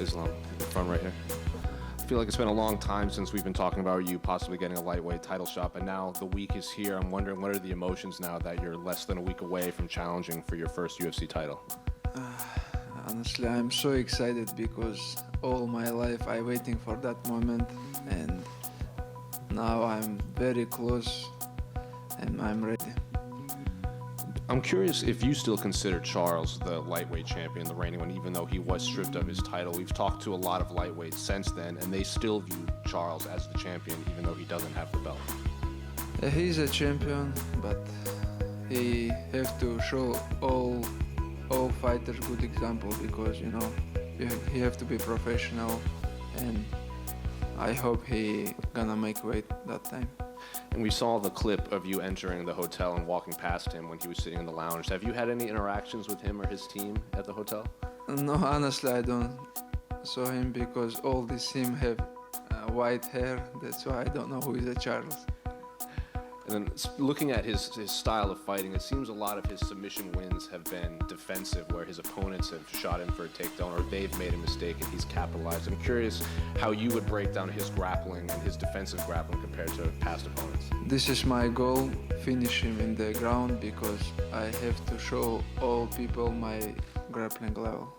Islam in the front right here. I feel like it's been a long time since we've been talking about you possibly getting a lightweight title shot, but now the week is here. I'm wondering, what are the emotions now that you're less than a week away from challenging for your first UFC title? Honestly, I'm so excited because all my life I'm waiting for that moment, and now I'm very close and I'm ready. I'm curious if you still consider Charles the lightweight champion, the reigning one, even though he was stripped of his title. We've talked to a lot of lightweights since then, and they still view Charles as the champion, even though he doesn't have the belt. He's a champion, but he have to show all fighters good example, because he have to be professional, and I hope he gonna make weight that time. And we saw the clip of you entering the hotel and walking past him when he was sitting in the lounge. Have you had any interactions with him or his team at the hotel? No, honestly, I don't saw him because all this team have white hair. That's why I don't know who is a Charles. And then looking at his style of fighting, it seems a lot of his submission wins have been defensive, where his opponents have shot in for a takedown or they've made a mistake and he's capitalized. I'm curious how you would break down his grappling and his defensive grappling compared to past opponents. This is my goal, finish him in the ground, because I have to show all people my grappling level.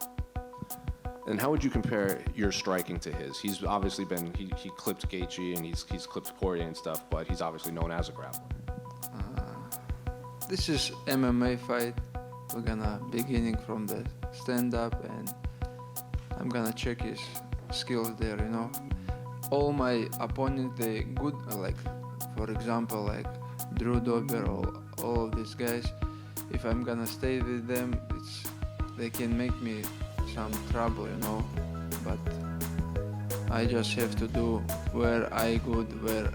And how would you compare your striking to his? He's obviously been, he clipped Gaethje and he's clipped Poirier and stuff, but he's obviously known as a grappler. This is MMA fight. We're gonna beginning from the stand-up, and I'm gonna check his skills there, All my opponents, they good, like, for example, like Drew Dober or all of these guys. If I'm gonna stay with them, they can make me some trouble, but I just have to do where I good, where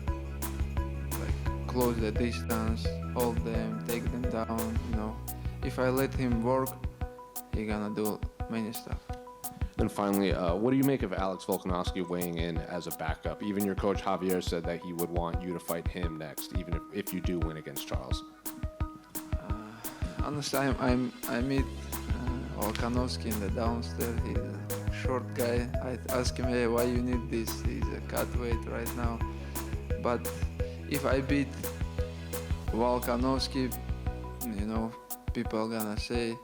like close the distance, hold them, take them down, If I let him work, he gonna do many stuff. And finally, what do you make of Alex Volkanovski weighing in as a backup? Even your coach Javier said that he would want you to fight him next, even if you do win against Charles. Honestly, I meet Volkanovski in the downstairs. He's a short guy. I asked him, hey, why you need this? He's a cut weight right now. But if I beat Volkanovski, people gonna say,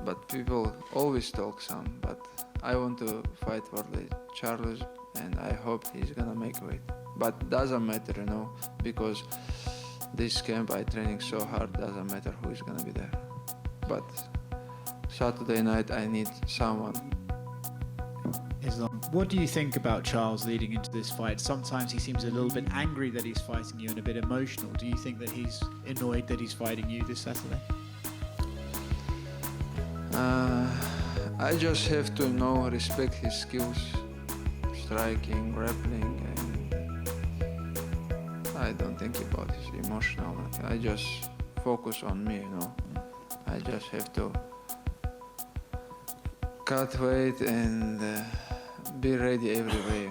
but people always talk some. But I want to fight for the Charles, and I hope he's gonna make weight. But doesn't matter, because this camp I training so hard, doesn't matter who is gonna be there. But Saturday night I need someone. Islam, what do you think about Charles leading into this fight? Sometimes he seems a little bit angry that he's fighting you and a bit emotional. Do you think that he's annoyed that he's fighting you this Saturday? I just have to respect his skills, striking, grappling, and I don't think about his emotional. I just focus on me, I just have to cut weight and be ready every way,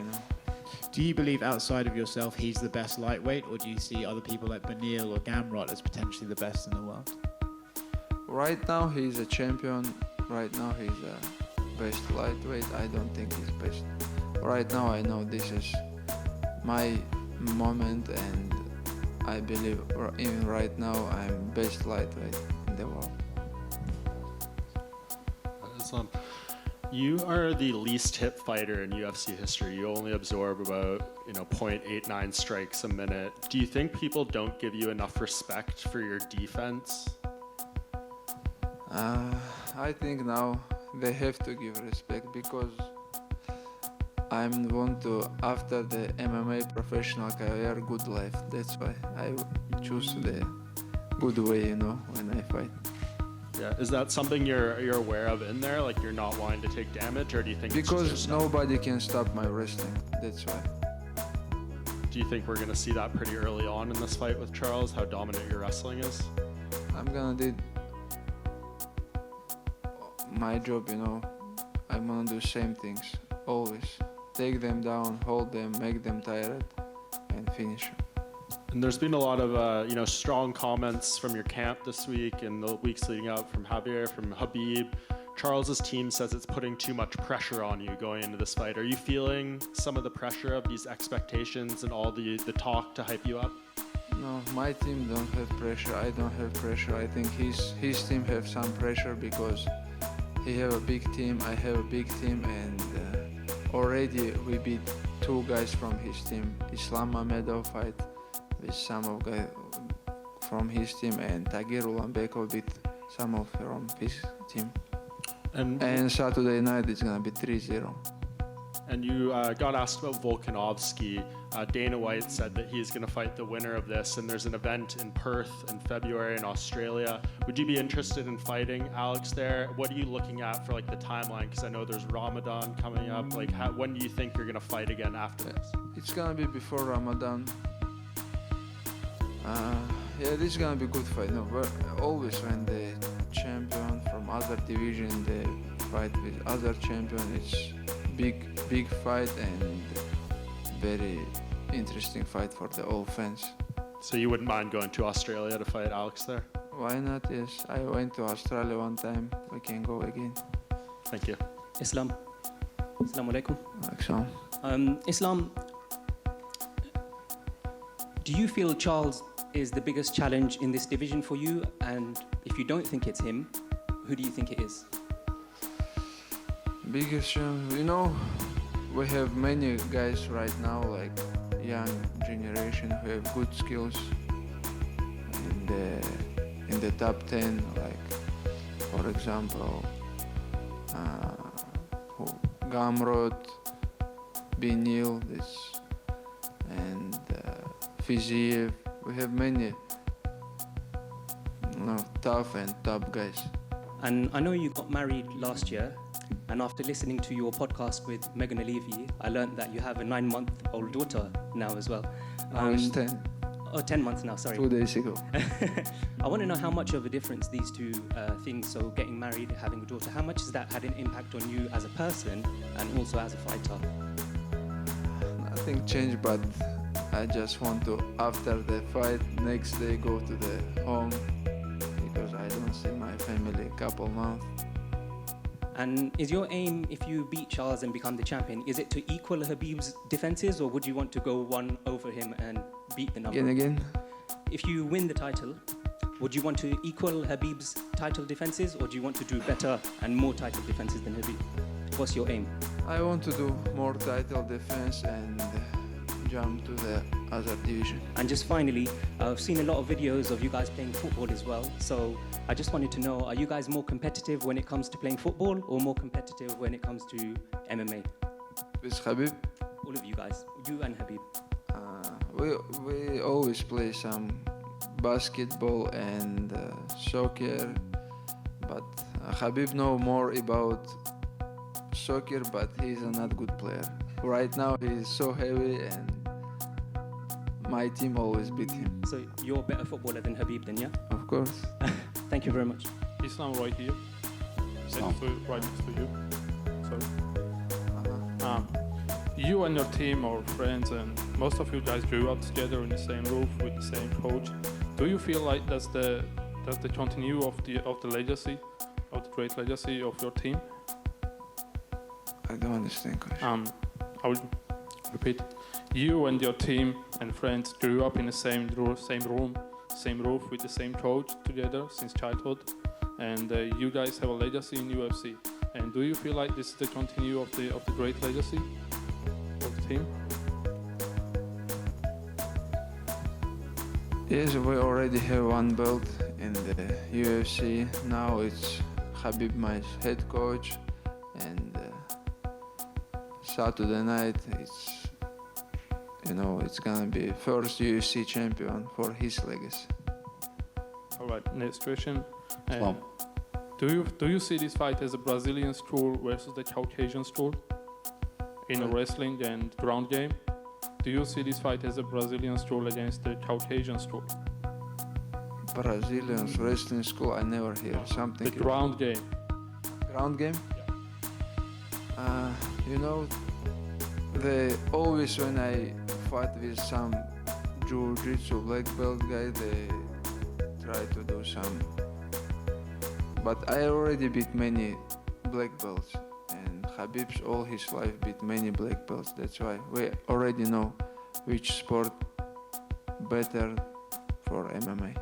Do you believe outside of yourself he's the best lightweight, or do you see other people like Benil or Gamrot as potentially the best in the world? Right now he's a champion. Right now he's a best lightweight. I don't think he's best. Right now I know this is my moment, and I believe even right now I'm best lightweight in the world. Islam, you are the least hit fighter in UFC history. You only absorb about 0.89 strikes a minute. Do you think people don't give you enough respect for your defense? I think now they have to give respect, because I'm want to, after the MMA professional career, good life. That's why I choose the good way, when I fight. Yeah, is that something you're aware of in there? Like you're not wanting to take damage, or do you think because nobody can stop my wrestling? That's why. Do you think we're gonna see that pretty early on in this fight with Charles? How dominant your wrestling is? I'm gonna do my job, I'm gonna do same things always. Take them down, hold them, make them tired, and finish them. And there's been a lot of strong comments from your camp this week and the weeks leading up from Javier, from Habib, Charles's team says it's putting too much pressure on you going into this fight. Are you feeling some of the pressure of these expectations and all the talk to hype you up? No, my team don't have pressure. I don't have pressure. I think his team have some pressure because he have a big team. I have a big team, and already we beat 2 guys from his team. Islam Mamedov fight with some of guys from his team, and Tagir Ulanbekov beat some of from his team. And Saturday night it's gonna be 3-0. And you got asked about Volkanovski. Dana White said that he's going to fight the winner of this, and there's an event in Perth in February in Australia. Would you be interested in fighting Alex there? What are you looking at for like the timeline? Because I know there's Ramadan coming up. Like, when do you think you're going to fight again after this? It's gonna be before Ramadan. Yeah, this is gonna be good fight. No, but always when the champion from other division they fight with other champion, it's big fight and very interesting fight for the all fans. So you wouldn't mind going to Australia to fight Alex there? Why not? Yes, I went to Australia one time. We can go again. Thank you. Islam. Assalamu alaikum. Like Islam, do you feel Charles is the biggest challenge in this division for you? And if you don't think it's him, who do you think it is? Biggest challenge, you know, we have many guys right now, like young generation, who have good skills in the top 10, like for example, Gamrot, Benil, and Fiziev. We have many tough and top guys. And I know you got married last year, and after listening to your podcast with Megan Levy, I learned that you have a 9-month-old daughter now as well. Now it's 10. Oh, 10 months now, sorry. 2 days ago. I want to know how much of a difference these two things, so getting married, having a daughter, how much has that had an impact on you as a person and also as a fighter? Nothing changed, but I just want to, after the fight, next day go to the home because I don't see my family a couple months. And is your aim, if you beat Charles and become the champion, is it to equal Khabib's defenses, or would you want to go one over him and beat the number? Again? If you win the title, would you want to equal Khabib's title defenses, or do you want to do better and more title defenses than Khabib? What's your aim? I want to do more title defense and jump to the other division. And just finally, I've seen a lot of videos of you guys playing football as well. So I just wanted to know, are you guys more competitive when it comes to playing football or more competitive when it comes to MMA? With Khabib? All of you guys, you and Khabib. We always play some basketball and soccer, but Khabib know more about soccer, but he's a not good player. Right now he's so heavy and my team always beat him. So you're a better footballer than Khabib then, yeah? Of course. Thank you very much. Islam right here. Islam. Right next to you. Sorry. You and your team or friends and most of you guys grew up together in the same roof with the same coach. Do you feel like that's the continue of the legacy, of the great legacy of your team? I don't understand question. I will repeat. You and your team and friends grew up in the same room, same roof with the same coach together since childhood, and you guys have a legacy in UFC. And do you feel like this is the continue of the great legacy of the team? Yes, we already have one belt in the UFC. Now it's Khabib, my head coach, and Saturday night it's gonna be first UFC champion for his legacy. All right, next question. Do you see this fight as a Brazilian school versus the Caucasian school in wrestling and ground game? Do you see this fight as a Brazilian school against the Caucasian school? Brazilian wrestling school, I never hear something. The ground game. Ground game? They always, when I fight with some jiu-jitsu black belt guy, they try to do some. But I already beat many black belts, and Khabib's all his life beat many black belts. That's why we already know which sport better for MMA.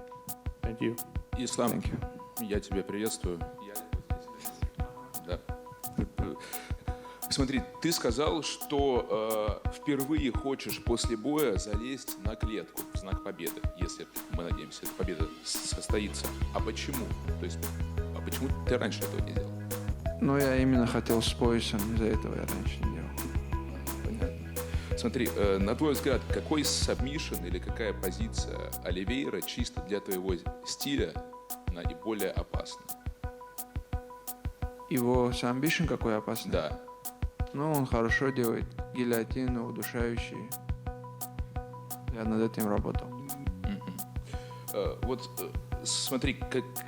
Thank you. Ислам, Thank you. я тебя приветствую. Да. Смотри, ты сказал, что впервые хочешь после боя залезть на клетку в знак победы, если, мы надеемся, эта победа состоится. А почему? То есть, а почему ты раньше этого не делал? Ну, я именно хотел с поясом, из-за этого я раньше не делал. Понятно. Смотри, на твой взгляд, какой сабмишн или какая позиция Оливейра чисто для твоего стиля наиболее опасна? Его самбишн какой опасный? Да. Ну, он хорошо делает гильотину, удушающие. Я над этим работал. Вот смотри,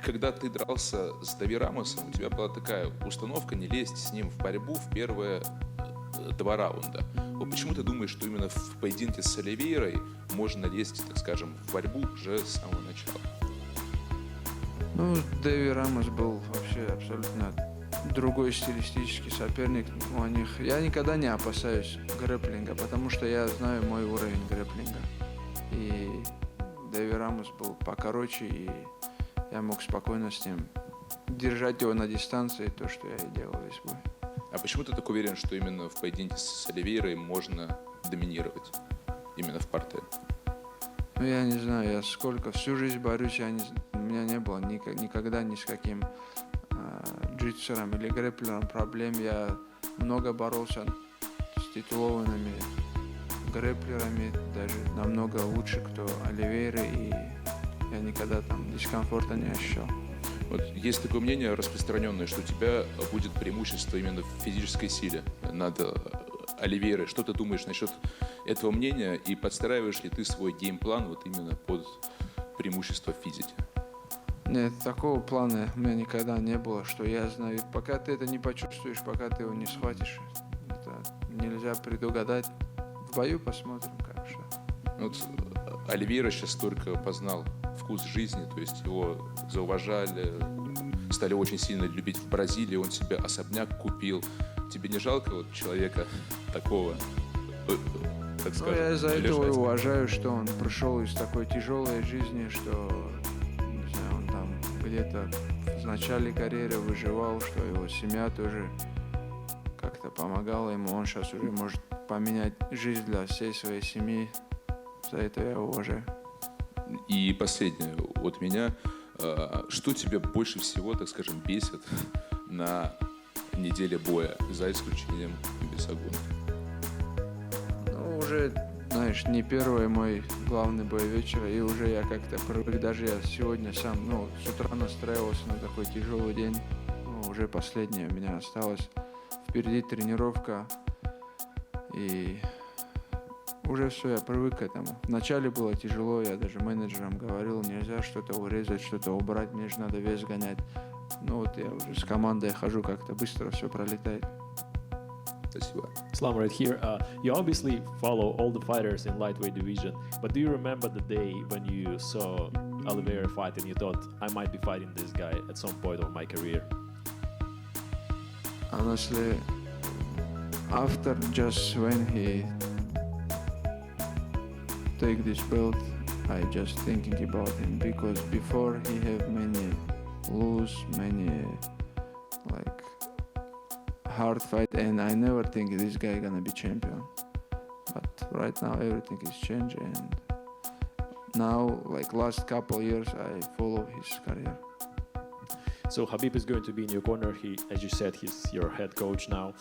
когда ты дрался с Дави Рамосом, у тебя была такая установка не лезть с ним в борьбу в первые 2 раунда. Вот почему ты думаешь, что именно в поединке с Оливейрой можно лезть, так скажем, в борьбу уже с самого начала? Ну, Дэви Рамос был вообще абсолютно другой стилистический соперник. У них я никогда не опасаюсь грэпплинга, потому что я знаю мой уровень грэпплинга. И Дэви Рамос был покороче, и я мог спокойно с ним держать его на дистанции, то, что я и делал весь бой. А почему ты так уверен, что именно в поединке с Оливейрой можно доминировать? Именно в партере? Ну, я не знаю, я всю жизнь борюсь, у меня не было никогда ни с каким джитсером или грэпплером проблем. Я много боролся с титулованными грэпплерами, даже намного лучше, кто Оливейра, и я никогда там дискомфорта не ощущал. Вот есть такое мнение распространенное, что у тебя будет преимущество именно в физической силе над Оливейрой. Что ты думаешь насчет этого мнения и подстраиваешь ли ты свой геймплан вот именно под преимущество в физике? Нет, такого плана у меня никогда не было, что я знаю. Пока ты это не почувствуешь, пока ты его не схватишь, это нельзя предугадать. В бою посмотрим, как что. Вот Оливейра сейчас только познал вкус жизни, то есть его зауважали, стали очень сильно любить в Бразилии, он себе особняк купил. Тебе не жалко вот человека такого, так скажем? Ну, я из-за этого и лежать? уважаю, что он прошел из такой тяжелой жизни, что, не знаю, он там где-то в начале карьеры выживал, что его семья тоже как-то помогала ему. Он сейчас уже может поменять жизнь для всей своей семьи. За это я его уважаю. И последнее от меня. Что тебя больше всего, так скажем, бесит на неделе боя, за исключением весогона? Ну, уже, знаешь, не первый мой главный бой вечера, и уже я как-то привык. Даже я сегодня сам, с утра настраивался на такой тяжелый день. Уже последнее у меня осталось. Впереди тренировка, и уже все, я привык к этому. Вначале было тяжело, я даже менеджерам говорил, нельзя что-то урезать, что-то убрать, мне же надо вес гонять. Я уже с командой хожу, как-то быстро все пролетает. Спасибо. Islam right here. You obviously follow all the fighters in lightweight division, but do you remember the day when you saw Oliveira fight and you thought, I might be fighting this guy at some point of my career? Honestly, after just when he take this belt, I just thinking about him, because before he have many lose, many hard fight, and I never think this guy gonna be champion. But right now everything is changed, and now last couple years I follow his career. So Habib is going to be in your corner. He, as you said, he's your head coach now,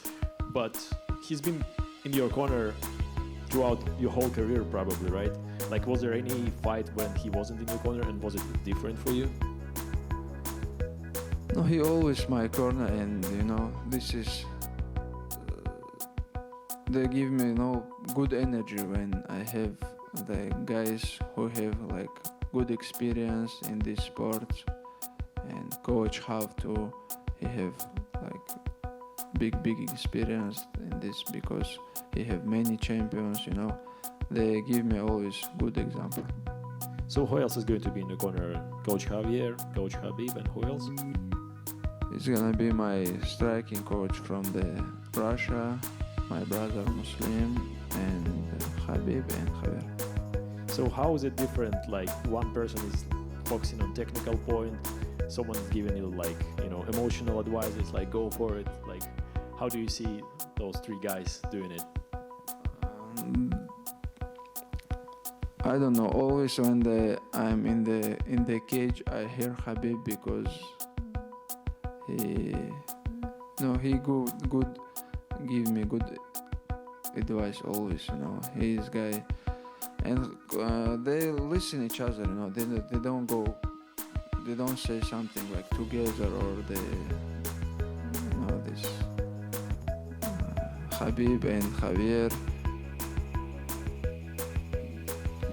but he's been in your corner throughout your whole career probably, right? Was there any fight when he wasn't in your corner, and was it different for you? No, he always my corner, and this is they give me good energy when I have the guys who have good experience in this sport, and coach have to he have big experience in this, because he have many champions, they give me always good example. So who else is going to be in the corner? Coach Javier, Coach Habib, and who else? He's gonna be my striking coach from the Russia, my brother Muslim, and Habib and Javier. So how is it different? Like one person is focusing on technical point, someone is giving you like, you know, emotional advices, like go for it. Like, how do you see those three guys doing it? I don't know. Always when I'm in the cage, I hear Habib because he good give me good advice always. You know, he's guy, and they listen each other. You know, they don't go, they don't say something like together or they, you know, this Habib and Javier.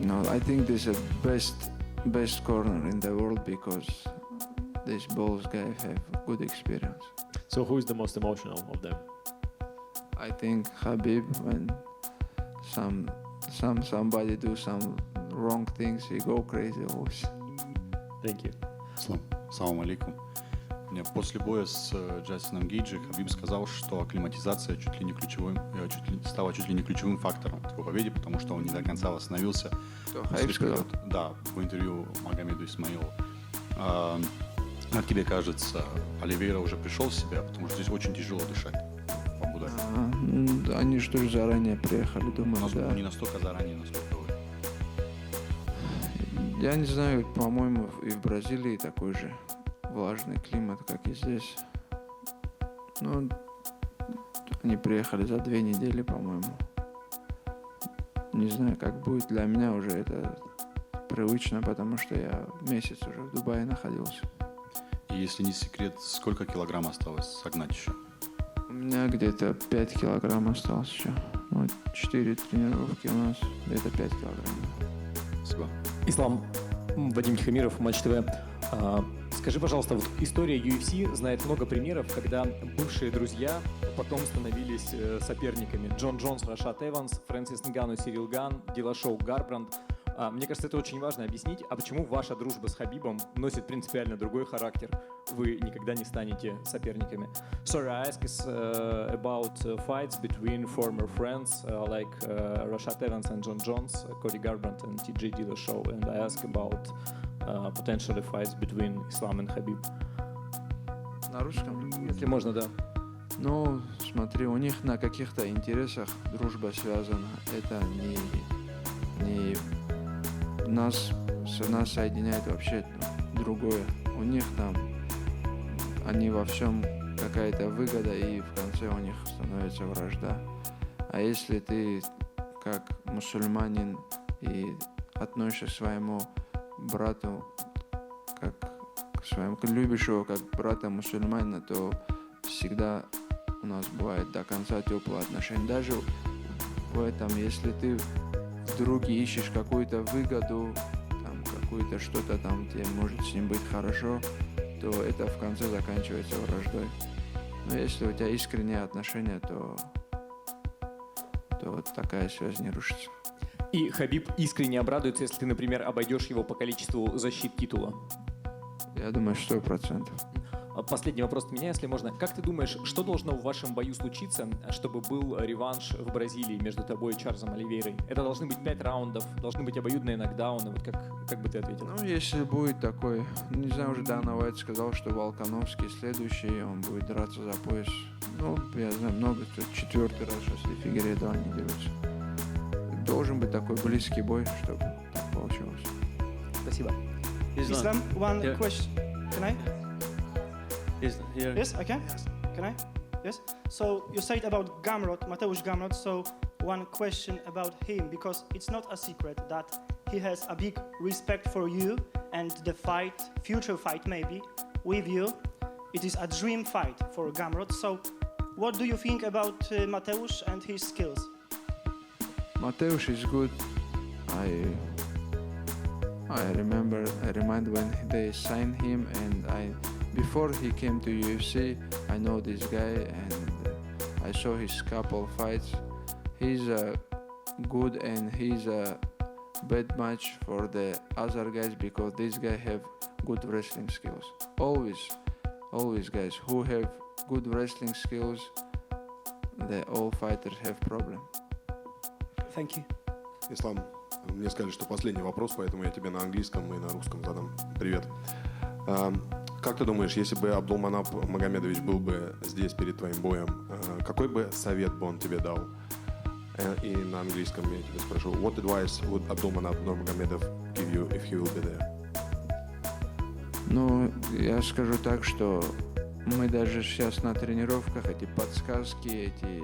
No, I think this is the best corner in the world because these both guys have good experience. So who is the most emotional of them? I think Habib, when somebody do some wrong things, he go crazy always. Thank you. Салам алейкум. После боя с Джастином Гейджи Хабиб сказал, что акклиматизация стала чуть ли не ключевым фактором в его победе, потому что он не до конца восстановился. Хабиб сказал? Да, в интервью Магомеду Исмаилову. Как тебе кажется, Оливейра уже пришел в себя, потому что здесь очень тяжело дышать в Абу-Даби? Они что же заранее приехали, думаю, да. Не настолько заранее, насколько вы. Я не знаю, по-моему, и в Бразилии такой же влажный климат, как и здесь. Ну, они приехали за 2 недели, по-моему. Не знаю, как будет. Для меня уже это привычно, потому что я месяц уже в Дубае находился. И если не секрет, сколько килограмм осталось согнать еще? У меня где-то 5 килограмм осталось еще. Ну, 4 тренировки у нас, где-то 5 килограмм. Спасибо. Ислам, Вадим Тихомиров, Матч ТВ. Скажи, пожалуйста, вот история UFC знает много примеров, когда бывшие друзья потом становились соперниками. Джон Джонс, Рашад Эванс, Фрэнсис Нгану, Сирил Ган, Дилашоу Гарбранд. Мне кажется, это очень важно объяснить, а почему ваша дружба с Хабибом носит принципиально другой характер. Вы никогда не станете соперниками. Sorry, I ask is about fights between former friends like Rashad Evans and John Jones, Cody Garbrandt and TJ Dillashaw, and I ask about potentially fights between Islam and Habib. На русском? Если можно, да. Ну, смотри, у них на каких-то интересах дружба связана. Это не нас соединяет вообще другое. У них там, они во всем какая-то выгода, и в конце у них становится вражда. А если ты как мусульманин и относишься к своему брату, как к своему, любишь его как брата мусульманина, то всегда у нас бывает до конца теплые отношения. Даже в этом, если ты в друге ищешь какую-то выгоду, там, какую-то что-то там, тебе может с ним быть хорошо, то это в конце заканчивается враждой. Но если у тебя искренние отношения, то такая связь не рушится. И Хабиб искренне обрадуется, если ты, например, обойдешь его по количеству защит титула. Я думаю, 100%. Последний вопрос от меня, если можно. Как ты думаешь, что должно в вашем бою случиться, чтобы был реванш в Бразилии между тобой и Чарльзом Оливейрой? Это должны быть 5 раундов, должны быть обоюдные нокдауны. Вот как бы ты ответил? Ну, если будет такой... Не знаю, уже Дана Уайт сказал, что Волконовский следующий, он будет драться за пояс. Ну, я знаю, много, 4-й раз, если Фигейредо они дерутся. Должен быть такой близкий бой, чтобы так получилось. Спасибо. Islam, one Yeah. question. Can I? Here. Yes, I can. Can I? Yes. So you said about Gamrot, Mateusz Gamrot. So one question about him, because it's not a secret that he has a big respect for you and the fight, future fight maybe, with you. It is a dream fight for Gamrot. So what do you think about Mateusz and his skills? Mateusz is good. I remind when they signed him, and before he came to UFC, I know this guy and I saw his couple fights. He's good and he's a bad match for the other guys because these guys have good wrestling skills. Always always guys who have good wrestling skills, all fighters have problem. Thank you. Ислам, мне сказали, что последний вопрос, поэтому я тебе на английском и на русском задам. Привет. Как ты думаешь, если бы Абдулманап Магомедович был бы здесь перед твоим боем, какой бы совет бы он тебе дал? И на английском я тебя спрошу. What advice would Abdulmanap Nurmagomedov give you if he will be there? Ну, я скажу так, что мы даже сейчас на тренировках эти подсказки, эти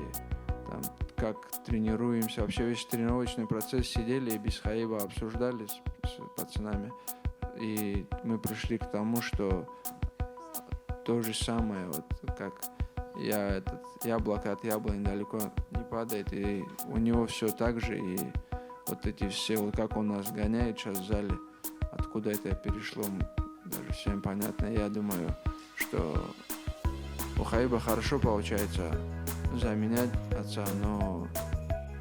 там, как тренируемся, вообще весь тренировочный процесс сидели и без Хаиба обсуждали с пацанами. И мы пришли к тому, что то же самое, вот как яблоко от яблони далеко не падает, и у него все так же, и вот эти все, вот как он нас гоняет сейчас в зале, откуда это перешло, даже всем понятно. Я думаю, что у Хаиба хорошо получается заменять отца, но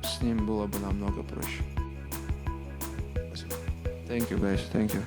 с ним было бы намного проще. Спасибо. Thank you, guys. Thank you.